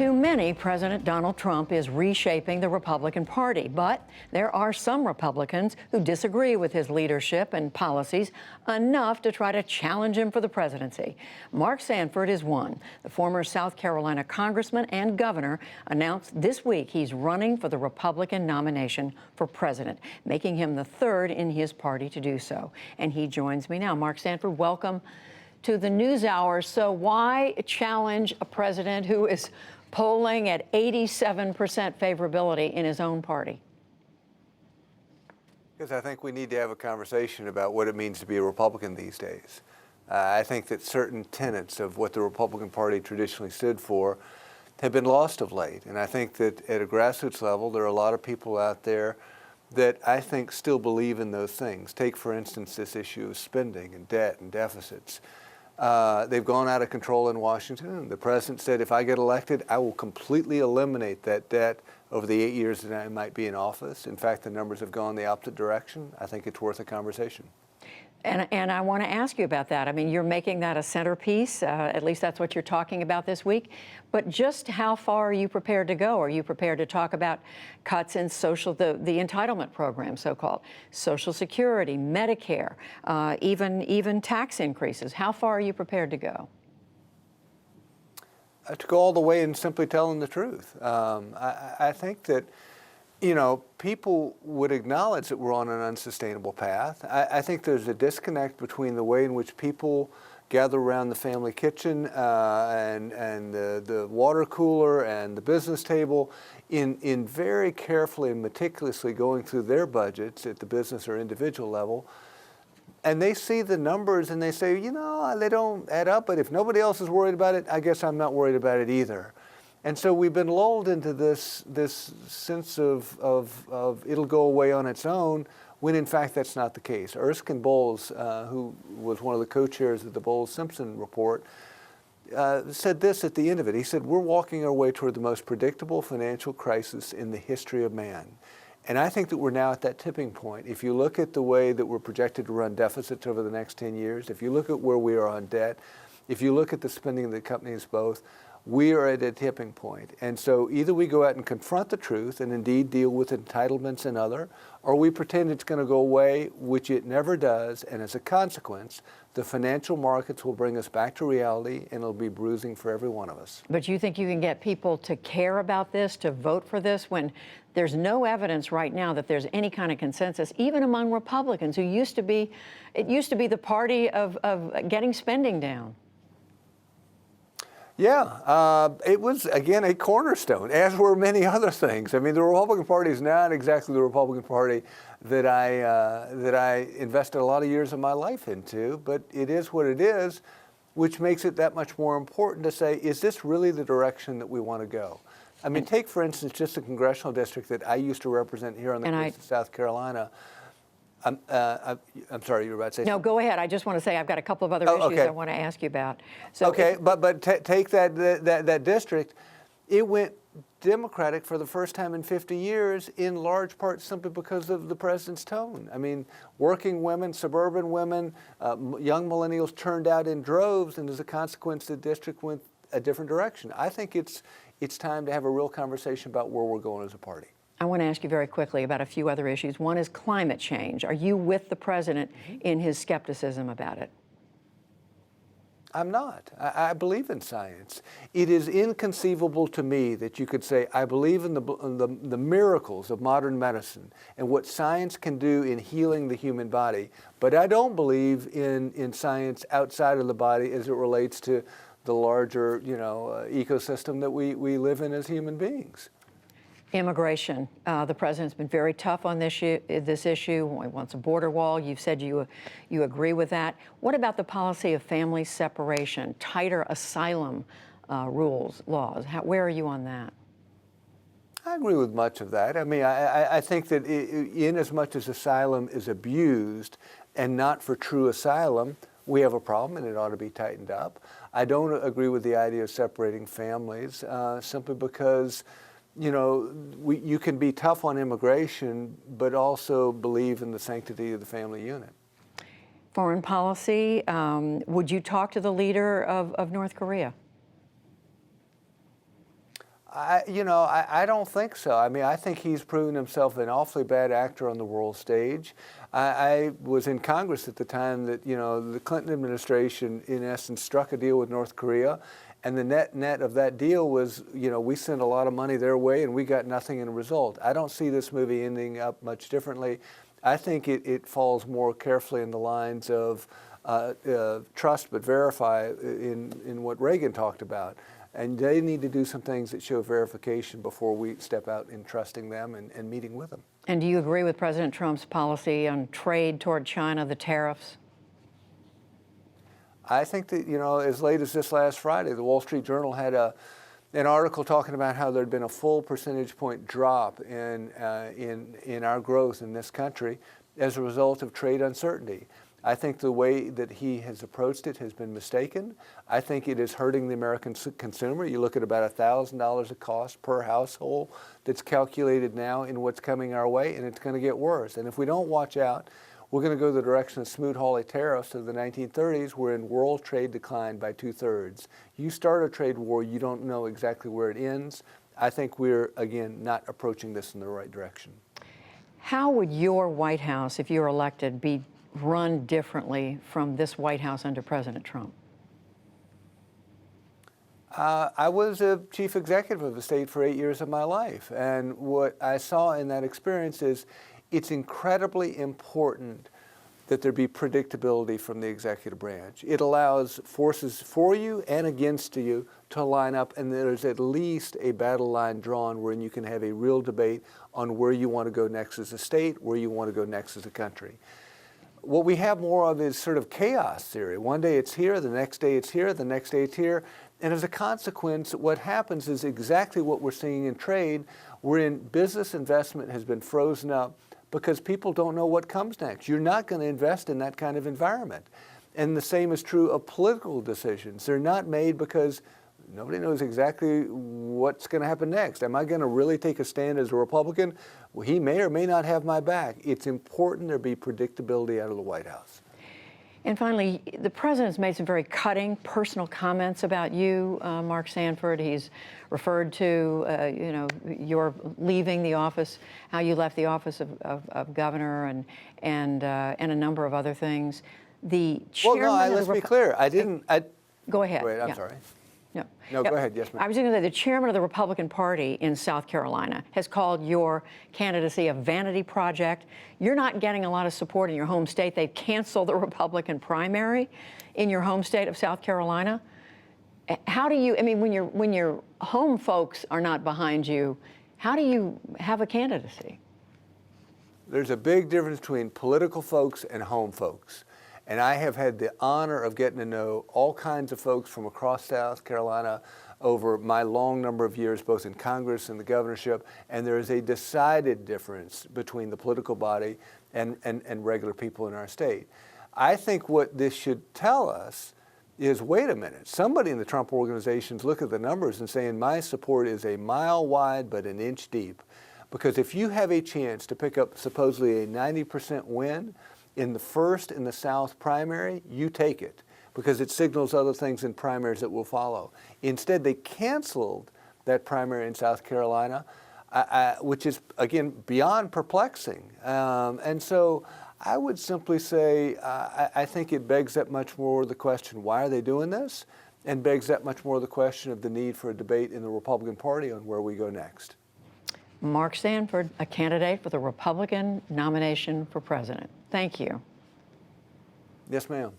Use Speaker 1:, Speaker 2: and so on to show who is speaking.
Speaker 1: To many, President Donald Trump is reshaping the Republican Party, but there are some Republicans who disagree with his leadership and policies enough to try to challenge him for the presidency. Mark Sanford is one. The former South Carolina congressman and governor announced this week he's running for the Republican nomination for president, making him the third in his party to do so. And he joins me now. Mark Sanford, welcome to the NewsHour. So why challenge a president who is polling at 87% favorability in his own party?
Speaker 2: Because I think we need to have a conversation about what it means to be a Republican these days. I think that certain tenets of what the Republican Party traditionally stood for have been lost of late. And I think that at a grassroots level, there are a lot of people out there that I think still believe in those things. Take, for instance, this issue of spending and debt and deficits. They've gone out of control in Washington. The president said, if I get elected, I will completely eliminate that debt over the 8 years that I might be in office. In fact, the numbers have gone the opposite direction. I think it's worth a conversation.
Speaker 1: And I want to ask you about that. I mean, you're making that a centerpiece. At least that's what you're talking about this week. But just how far are you prepared to go? Are you prepared to talk about cuts in the entitlement program, so-called, Social Security, Medicare, even tax increases? How far are you prepared to go?
Speaker 2: To go all the way and simply telling the truth. I think that, you know, people would acknowledge that we're on an unsustainable path. I think there's a disconnect between the way in which people gather around the family kitchen and the water cooler and the business table in very carefully and meticulously going through their budgets at the business or individual level. And they see the numbers and they say, you know, they don't add up, but if nobody else is worried about it, I guess I'm not worried about it either. And so we've been lulled into this sense of it'll go away on its own, when in fact that's not the case. Erskine Bowles, who was one of the co-chairs of the Bowles-Simpson report, said this at the end of it. He said, we're walking our way toward the most predictable financial crisis in the history of man. And I think that we're now at that tipping point. If you look at the way that we're projected to run deficits over the next 10 years, if you look at where we are on debt, if you look at the spending that accompanies both, we are at a tipping point. And so either we go out and confront the truth and indeed deal with entitlements and other, or we pretend it's going to go away, which it never does. And as a consequence, the financial markets will bring us back to reality and it'll be bruising for every one of us. But
Speaker 1: you think you can get people to care about this, to vote for this, when there's no evidence right now that there's any kind of consensus, even among Republicans who used to be the party of getting spending down?
Speaker 2: Yeah, it was, again, a cornerstone, as were many other things. I mean, the Republican Party is not exactly the Republican Party that I invested a lot of years of my life into, but it is what it is, which makes it that much more important to say, is this really the direction that we want to go? I mean, take, for instance, just the congressional district that I used to represent here on the coast of South Carolina. I'm sorry, you were about to say something?
Speaker 1: No, go ahead. I just want to say I've got a couple of other issues I want to ask you about.
Speaker 2: So okay, but take that district. It went Democratic for the first time in 50 years, in large part simply because of the president's tone. I mean, working women, suburban women, young millennials turned out in droves, and as a consequence, the district went a different direction. I think it's time to have a real conversation about where we're going as a party.
Speaker 1: I want to ask you very quickly about a few other issues. One is climate change. Are you with the president in his skepticism about it?
Speaker 2: I'm not. I believe in science. It is inconceivable to me that you could say, I believe in the miracles of modern medicine and what science can do in healing the human body, but I don't believe in science outside of the body as it relates to the larger, ecosystem that we live in as human beings.
Speaker 1: Immigration. The president's been very tough on this issue. He wants a border wall. You've said you agree with that. What about the policy of family separation, tighter asylum laws? Where are you on that?
Speaker 2: I agree with much of that. I mean, I think that in as much as asylum is abused and not for true asylum, we have a problem and it ought to be tightened up. I don't agree with the idea of separating families simply because you can be tough on immigration, but also believe in the sanctity of the family unit.
Speaker 1: Foreign policy, would you talk to the leader of North Korea?
Speaker 2: I don't think so. I mean, I think he's proven himself an awfully bad actor on the world stage. I was in Congress at the time that, the Clinton administration, in essence, struck a deal with North Korea. And the net of that deal was, we sent a lot of money their way and we got nothing in result. I don't see this movie ending up much differently. I think it falls more carefully in the lines of trust but verify in what Reagan talked about. And they need to do some things that show verification before we step out in trusting them and meeting with them.
Speaker 1: And do you agree with President Trump's policy on trade toward China, the tariffs?
Speaker 2: I think that, as late as this last Friday, the Wall Street Journal had an article talking about how there had been a full percentage point drop in our growth in this country as a result of trade uncertainty. I think the way that he has approached it has been mistaken. I think it is hurting the American consumer. You look at about $1,000 of cost per household that's calculated now in what's coming our way, and it's going to get worse. And if we don't watch out, we're going to go the direction of Smoot-Hawley tariffs of the 1930s, wherein world trade declined by 2/3. You start a trade war, you don't know exactly where it ends. I think we're, again, not approaching this in the right direction.
Speaker 1: How would your White House, if you're elected, be run differently from this White House under President Trump?
Speaker 2: I was a chief executive of the state for 8 years of my life. And what I saw in that experience is it's incredibly important that there be predictability from the executive branch. It allows forces for you and against you to line up, and there's at least a battle line drawn wherein you can have a real debate on where you want to go next as a state, where you want to go next as a country. What we have more of is sort of chaos theory. One day it's here, the next day it's here, the next day it's here. And as a consequence, what happens is exactly what we're seeing in trade, wherein business investment has been frozen up because people don't know what comes next. You're not going to invest in that kind of environment. And the same is true of political decisions. They're not made because nobody knows exactly what's going to happen next. Am I going to really take a stand as a Republican? Well, he may or may not have my back. It's important there be predictability out of the White House.
Speaker 1: And finally, the president's made some very cutting personal comments about you, Mark Sanford. He's referred to, your leaving the office, how you left the office of governor, and a number of other things. The chairman.
Speaker 2: Let's be clear.
Speaker 1: Go ahead.
Speaker 2: Wait, I'm
Speaker 1: yeah.
Speaker 2: sorry.
Speaker 1: No,
Speaker 2: go ahead. Yes, ma'am.
Speaker 1: I was going to say the chairman of the Republican Party in South Carolina has called your candidacy a vanity project. You're not getting a lot of support in your home state. They've canceled the Republican primary in your home state of South Carolina. How do you, when your home folks are not behind you, how do you have a candidacy?
Speaker 2: There's a big difference between political folks and home folks. And I have had the honor of getting to know all kinds of folks from across South Carolina over my long number of years, both in Congress and the governorship. And there is a decided difference between the political body and regular people in our state. I think what this should tell us is, wait a minute, somebody in the Trump organizations look at the numbers and saying my support is a mile wide but an inch deep. Because if you have a chance to pick up supposedly a 90% win, in the first in the South primary, you take it because it signals other things in primaries that will follow. Instead, they canceled that primary in South Carolina, which is, again, beyond perplexing. And so I would simply say I think it begs that much more the question, why are they doing this? And begs that much more the question of the need for a debate in the Republican Party on where we go next.
Speaker 1: Mark Sanford, a candidate for the Republican nomination for president. Thank you.
Speaker 2: Yes, ma'am.